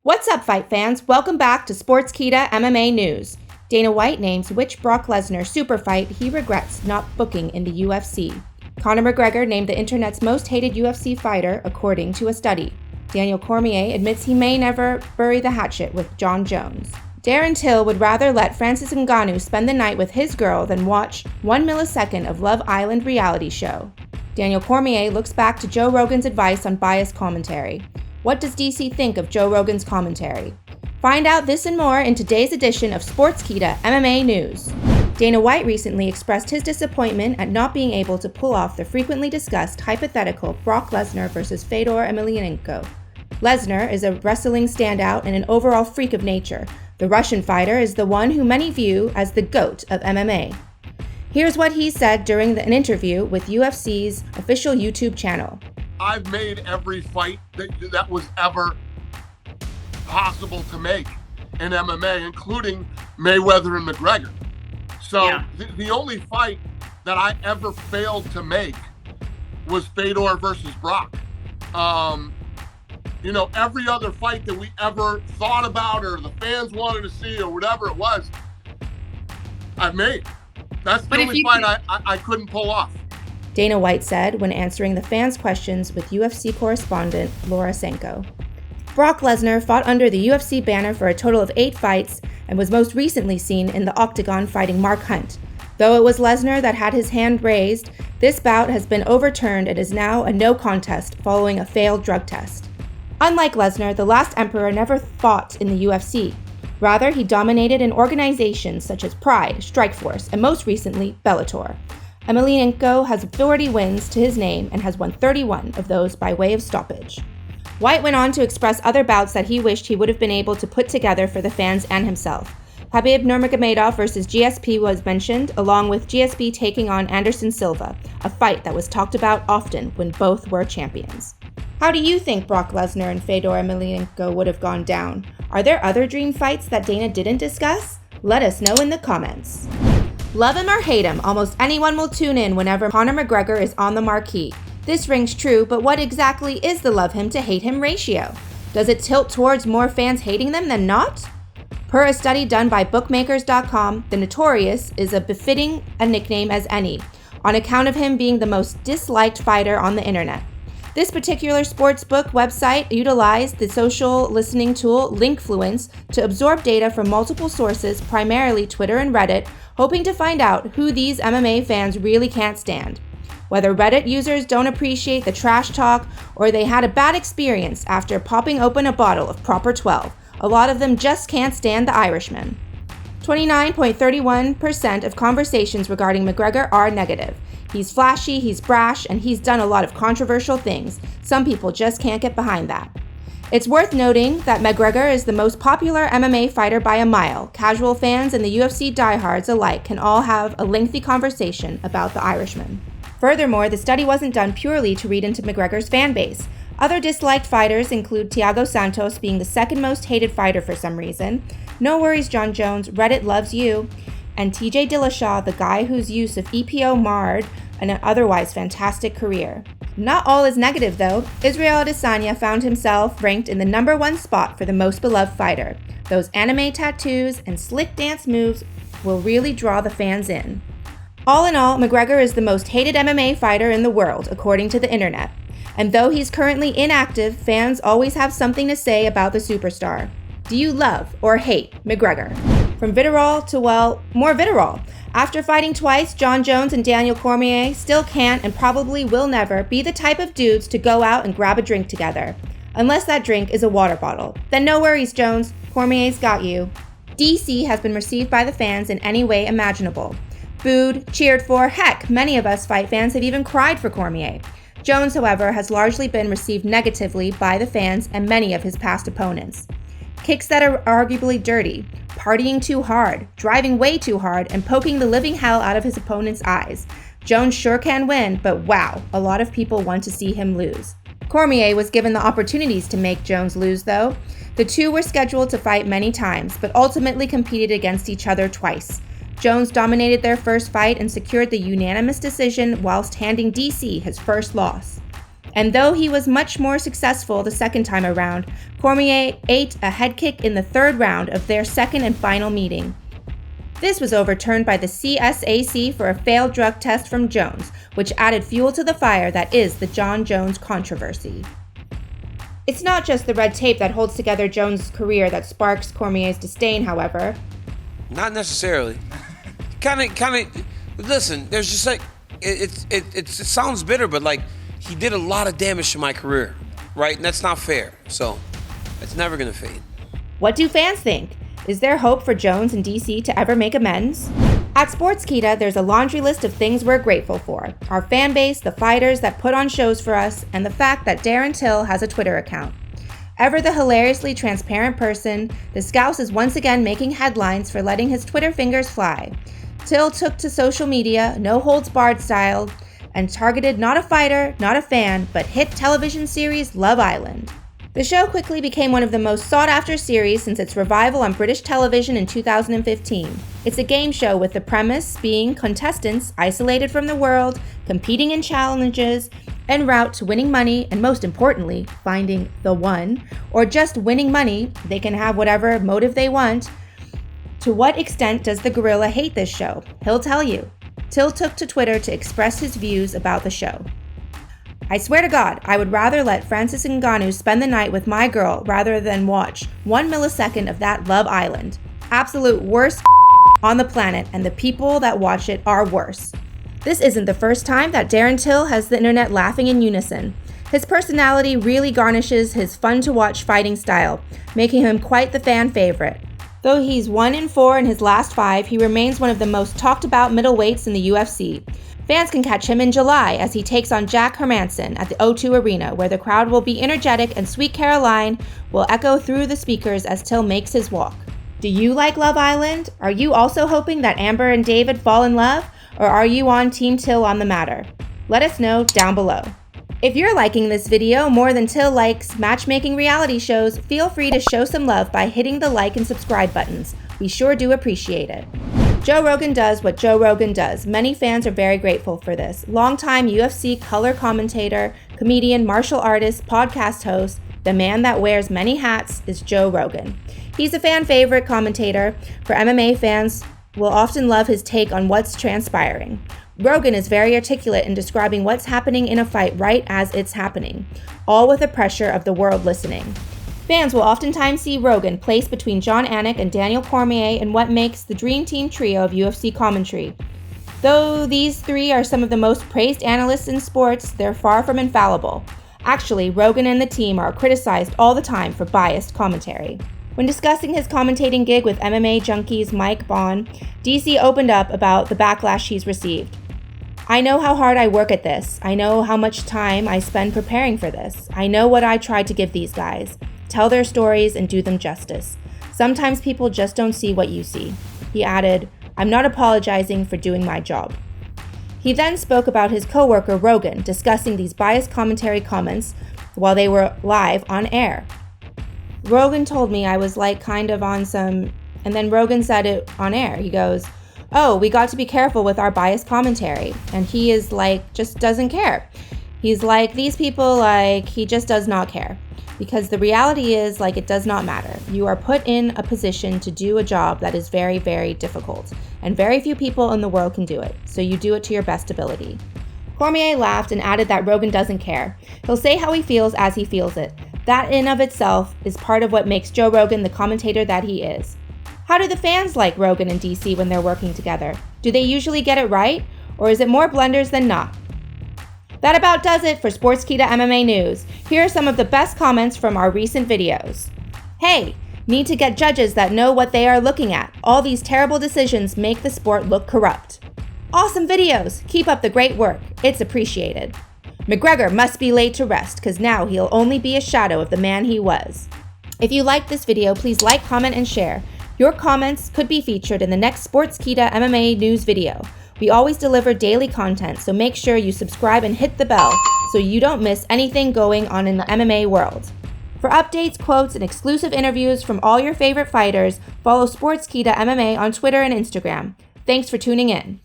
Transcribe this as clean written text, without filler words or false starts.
What's up, fight fans? Welcome back to Sportskeeda MMA News. Dana White names which Brock Lesnar super fight he regrets not booking in the UFC. Conor Mcgregor named the internet's most hated UFC fighter, according to a study. Daniel Cormier admits he may never bury the hatchet with Jon Jones. Darren Till would rather let Francis Ngannou spend the night with his girl than watch 1 millisecond of Love Island reality show. Daniel Cormier looks back to Joe Rogan's advice on biased commentary. What does DC think of Joe Rogan's commentary? Find out this and more in today's edition of Sportskeeda MMA News. Dana White recently expressed his disappointment at not being able to pull off the frequently discussed hypothetical Brock Lesnar versus Fedor Emelianenko. Lesnar is a wrestling standout and an overall freak of nature. The Russian fighter is the one who many view as the GOAT of MMA. Here's what he said during an interview with UFC's official YouTube channel. I've made every fight that was ever possible to make in MMA, including Mayweather and McGregor. So the only fight that I ever failed to make was Fedor versus Brock. Every other fight that we ever thought about or the fans wanted to see or whatever it was, I've made. That's the only fight I couldn't pull off. Dana White said when answering the fans' questions with UFC correspondent Laura Sanko. Brock Lesnar fought under the UFC banner for a total of 8 fights and was most recently seen in the octagon fighting Mark Hunt. Though it was Lesnar that had his hand raised, this bout has been overturned and is now a no contest following a failed drug test. Unlike Lesnar, the last emperor never fought in the UFC. Rather, he dominated in organizations such as Pride, Strikeforce, and most recently, Bellator. Emelianenko has 40 wins to his name and has won 31 of those by way of stoppage. White went on to express other bouts that he wished he would have been able to put together for the fans and himself. Khabib Nurmagomedov versus GSP was mentioned, along with GSP taking on Anderson Silva, a fight that was talked about often when both were champions. How do you think Brock Lesnar and Fedor Emelianenko would have gone down? Are there other dream fights that Dana didn't discuss? Let us know in the comments. Love him or hate him, almost anyone will tune in whenever Conor McGregor is on the marquee. This rings true, but what exactly is the love him to hate him ratio? Does it tilt towards more fans hating them than not? Per a study done by bookmakers.com, the Notorious is as befitting a nickname as any, on account of him being the most disliked fighter on the internet. This particular sportsbook website utilized the social listening tool Linkfluence to absorb data from multiple sources, primarily Twitter and Reddit, hoping to find out who these MMA fans really can't stand. Whether Reddit users don't appreciate the trash talk or they had a bad experience after popping open a bottle of Proper 12, a lot of them just can't stand the Irishman. 29.31% of conversations regarding McGregor are negative. He's flashy, he's brash, and he's done a lot of controversial things. Some people just can't get behind that. It's worth noting that McGregor is the most popular MMA fighter by a mile. Casual fans and the UFC diehards alike can all have a lengthy conversation about the Irishman. Furthermore, the study wasn't done purely to read into McGregor's fan base. Other disliked fighters include Thiago Santos being the second most hated fighter for some reason, No Worries Jon Jones, Reddit loves you, and TJ Dillashaw, the guy whose use of EPO marred an otherwise fantastic career. Not all is negative though. Israel Adesanya found himself ranked in the number 1 spot for the most beloved fighter. Those anime tattoos and slick dance moves will really draw the fans in. All in all, McGregor is the most hated MMA fighter in the world, according to the internet. And though he's currently inactive, fans always have something to say about the superstar. Do you love or hate McGregor? From vitriol to, more vitriol. After fighting twice, Jon Jones and Daniel Cormier still can't and probably will never be the type of dudes to go out and grab a drink together. Unless that drink is a water bottle. Then no worries, Jones. Cormier's got you. DC has been received by the fans in any way imaginable. Booed, cheered for, heck, many of us fight fans have even cried for Cormier. Jones, however, has largely been received negatively by the fans and many of his past opponents. Kicks that are arguably dirty, partying too hard, driving way too hard, and poking the living hell out of his opponent's eyes. Jones sure can win, but wow, a lot of people want to see him lose. Cormier was given the opportunities to make Jones lose, though. The two were scheduled to fight many times, but ultimately competed against each other twice. Jones dominated their first fight and secured the unanimous decision whilst handing DC his first loss. And though he was much more successful the second time around, Cormier ate a head kick in the third round of their second and final meeting. This was overturned by the CSAC for a failed drug test from Jones, which added fuel to the fire that is the Jon Jones controversy. It's not just the red tape that holds together Jones' career that sparks Cormier's disdain, however. Not necessarily. Kind of. Listen, there's just like it sounds bitter, but like he did a lot of damage to my career, right? And that's not fair. So it's never gonna fade. What do fans think? Is there hope for Jones and DC to ever make amends? At Sportskeeda, there's a laundry list of things we're grateful for. Our fan base, the fighters that put on shows for us, and the fact that Darren Till has a Twitter account. Ever the hilariously transparent person, the Scouse is once again making headlines for letting his Twitter fingers fly. Till took to social media, no-holds-barred style, and targeted not a fighter, not a fan, but hit television series Love Island. The show quickly became one of the most sought-after series since its revival on British television in 2015. It's a game show with the premise being contestants isolated from the world, competing in challenges, en route to winning money, and most importantly, finding the one, or just winning money. They can have whatever motive they want. To what extent does the gorilla hate this show? He'll tell you. Till took to Twitter to express his views about the show. I swear to God, I would rather let Francis Ngannou spend the night with my girl rather than watch 1 millisecond of that Love Island. Absolute worst on the planet, and the people that watch it are worse. This isn't the first time that Darren Till has the internet laughing in unison. His personality really garnishes his fun-to-watch fighting style, making him quite the fan favorite. Though he's 1-4 in his last 5, he remains one of the most talked about middleweights in the UFC. Fans can catch him in July as he takes on Jack Hermansson at the O2 Arena, where the crowd will be energetic and Sweet Caroline will echo through the speakers as Till makes his walk. Do you like Love Island? Are you also hoping that Amber and David fall in love? Or are you on Team Till on the matter? Let us know down below. If you're liking this video more than Till likes matchmaking reality shows, feel free to show some love by hitting the like and subscribe buttons. We sure do appreciate it. Joe Rogan does what Joe Rogan does. Many fans are very grateful for this. Longtime UFC color commentator, comedian, martial artist, podcast host, the man that wears many hats is Joe Rogan. He's a fan favorite commentator. For MMA fans, will often love his take on what's transpiring. Rogan is very articulate in describing what's happening in a fight right as it's happening, all with the pressure of the world listening. Fans will oftentimes see Rogan placed between Jon Anik and Daniel Cormier in what makes the dream team trio of UFC commentary. Though these three are some of the most praised analysts in sports, they're far from infallible. Actually, Rogan and the team are criticized all the time for biased commentary. When discussing his commentating gig with MMA Junkie's Mike Bond, DC opened up about the backlash he's received. I know how hard I work at this. I know how much time I spend preparing for this. I know what I try to give these guys. Tell their stories and do them justice. Sometimes people just don't see what you see. He added, I'm not apologizing for doing my job. He then spoke about his coworker Rogan discussing these biased commentary comments while they were live on air. Rogan told me I was like kind of on some, and then Rogan said it on air. He goes, oh, we got to be careful with our biased commentary. And he is like, just doesn't care. He's like, these people, like, he just does not care. Because the reality is, like, it does not matter. You are put in a position to do a job that is very, very difficult. And very few people in the world can do it. So you do it to your best ability. Cormier laughed and added that Rogan doesn't care. He'll say how he feels as he feels it. That in of itself is part of what makes Joe Rogan the commentator that he is. How do the fans like Rogan and DC when they're working together? Do they usually get it right? Or is it more blunders than not? That about does it for Sportskeeda MMA News. Here are some of the best comments from our recent videos. Hey, need to get judges that know what they are looking at. All these terrible decisions make the sport look corrupt. Awesome videos. Keep up the great work. It's appreciated. McGregor must be laid to rest because now he'll only be a shadow of the man he was. If you liked this video, please like, comment, and share. Your comments could be featured in the next Sportskeeda MMA News video. We always deliver daily content, so make sure you subscribe and hit the bell so you don't miss anything going on in the MMA world. For updates, quotes, and exclusive interviews from all your favorite fighters, follow Sportskeeda MMA on Twitter and Instagram. Thanks for tuning in.